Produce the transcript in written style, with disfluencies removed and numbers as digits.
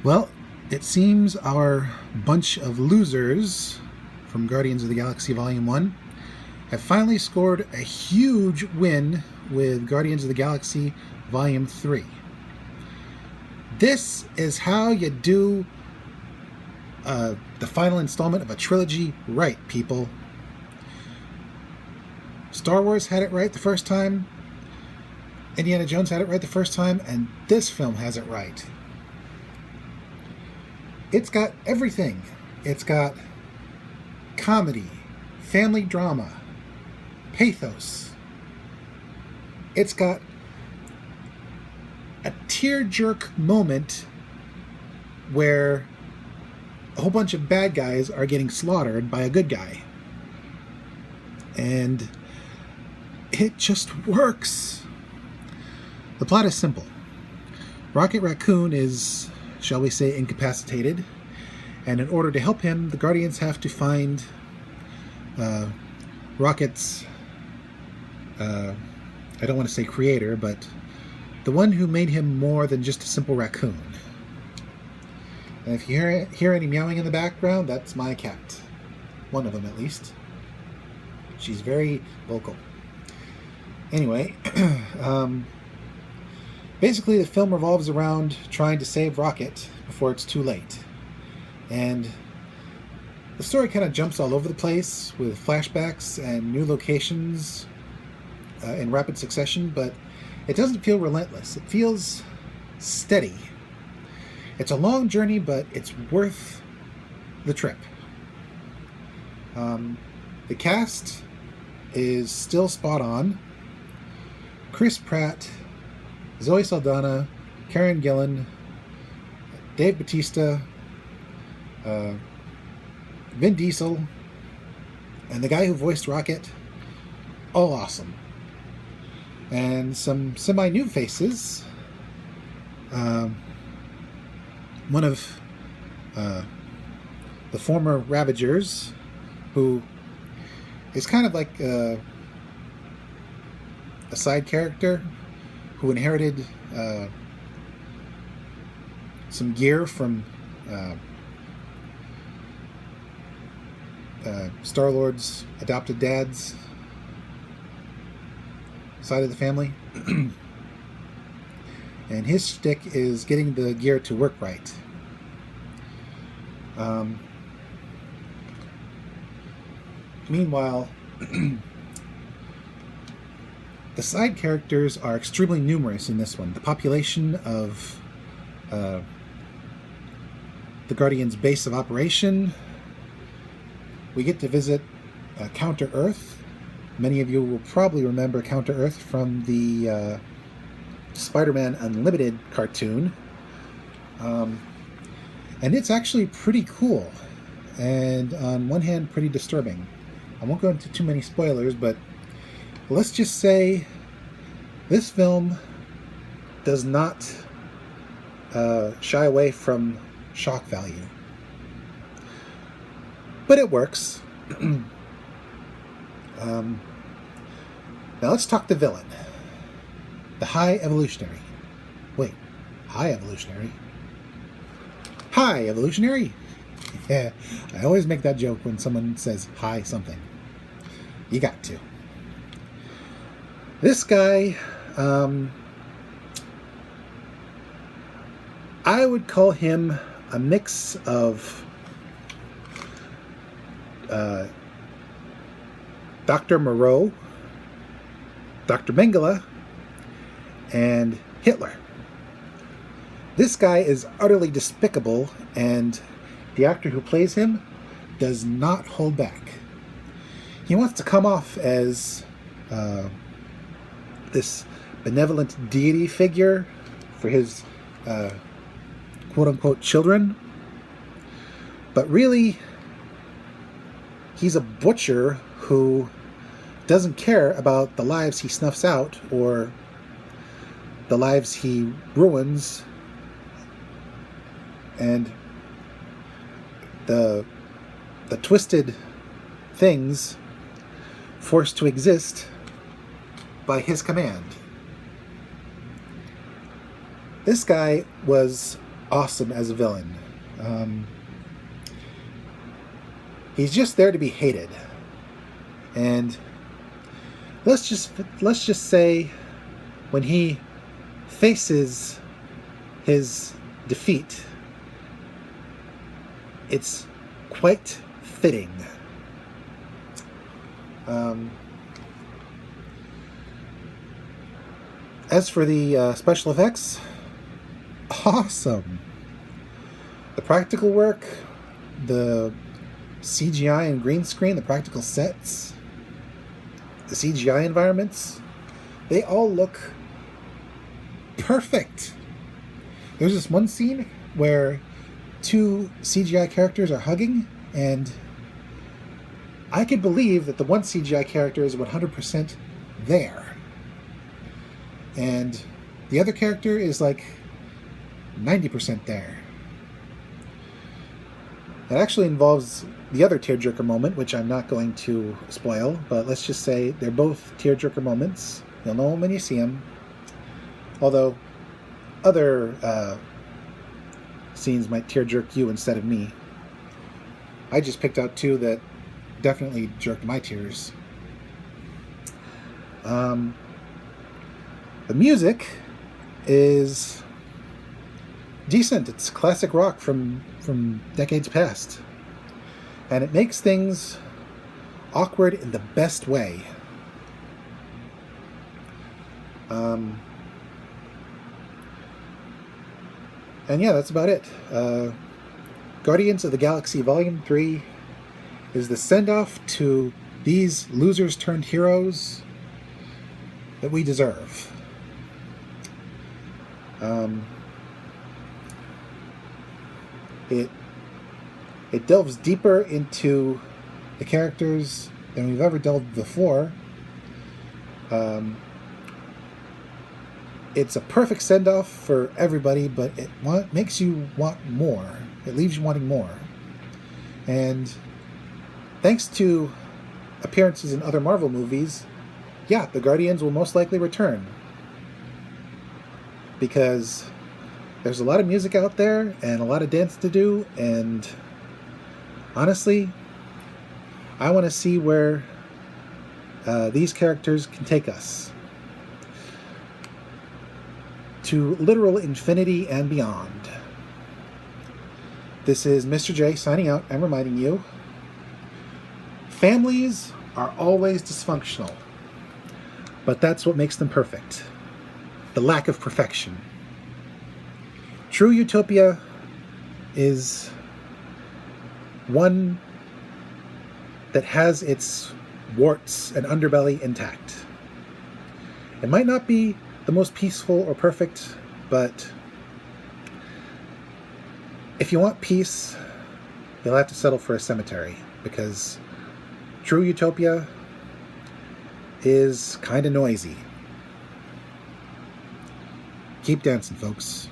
Well, it seems our bunch of losers from Guardians of the Galaxy Volume 1 have finally scored a huge win with Guardians of the Galaxy Volume 3. This is how you do the final installment of a trilogy right, people. Star Wars had it right the first time, Indiana Jones had it right the first time, and this film has it right. It's got everything. It's got comedy, family drama, pathos. It's got a tear-jerk moment where a whole bunch of bad guys are getting slaughtered by a good guy. And it just works. The plot is simple. Rocket Raccoon is, shall we say, incapacitated, and in order to help him, the Guardians have to find Rocket's, I don't want to say creator, but the one who made him more than just a simple raccoon. And if you hear any meowing in the background, that's my cat. One of them, at least. She's very vocal. Anyway, basically the film revolves around trying to save Rocket before it's too late. And the story kind of jumps all over the place with flashbacks and new locations in rapid succession, but it doesn't feel relentless. It feels steady. It's a long journey, but it's worth the trip. The cast is still spot on. Chris Pratt, Zoe Saldana, Karen Gillan, Dave Bautista, Vin Diesel, and the guy who voiced Rocket, all awesome. And some semi-new faces. One of the former Ravagers, who is kind of like a side character who inherited some gear from Star-Lord's adopted dad's side of the family. And his shtick is getting the gear to work right. Meanwhile, the side characters are extremely numerous in this one. The population of the Guardians' base of operation. We get to visit Counter-Earth. Many of you will probably remember Counter-Earth from the Spider-Man Unlimited cartoon. And it's actually pretty cool. And on one hand, pretty disturbing. I won't go into too many spoilers, but let's just say this film does not shy away from shock value. But it works. Now let's talk the villain. The High Evolutionary. Wait, High Evolutionary? Hi, Evolutionary? Yeah, I always make that joke when someone says hi something. You got to. This guy, I would call him a mix of Dr. Moreau, Dr. Mengele, and Hitler. This guy is utterly despicable, and the actor who plays him does not hold back. He wants to come off as this benevolent deity figure for his quote-unquote children, but really he's a butcher who doesn't care about the lives he snuffs out or the lives he ruins and the twisted things forced to exist by his command. This guy was awesome as a villain. He's just there to be hated. And let's just say when he faces his defeat, it's quite fitting. As for the special effects, awesome. The practical work, the CGI and green screen, the practical sets, the CGI environments, they all look perfect. There's this one scene where two CGI characters are hugging, and I could believe that the one CGI character is 100% there. And the other character is like 90% there. It actually involves the other tearjerker moment, which I'm not going to spoil, but let's just say they're both tearjerker moments. You'll know them when you see them. Although other scenes might tearjerk you instead of me. I just picked out two that definitely jerked my tears. The music is decent. It's classic rock from decades past. And it makes things awkward in the best way. And yeah, that's about it. Guardians of the Galaxy Vol. 3 is the send-off to these losers turned heroes that we deserve. It delves deeper into the characters than we've ever delved before. It's a perfect send-off for everybody, but it makes you want more. It leaves you wanting more. And thanks to appearances in other Marvel movies, yeah, the Guardians will most likely return. Because there's a lot of music out there and a lot of dance to do, and honestly, I want to see where these characters can take us. To literal infinity and beyond. This is Mr. J signing out and reminding you, families are always dysfunctional, but that's what makes them perfect. The lack of perfection. True utopia is one that has its warts and underbelly intact. It might not be the most peaceful or perfect, but if you want peace, you'll have to settle for a cemetery, because true utopia is kind of noisy. Keep dancing, folks.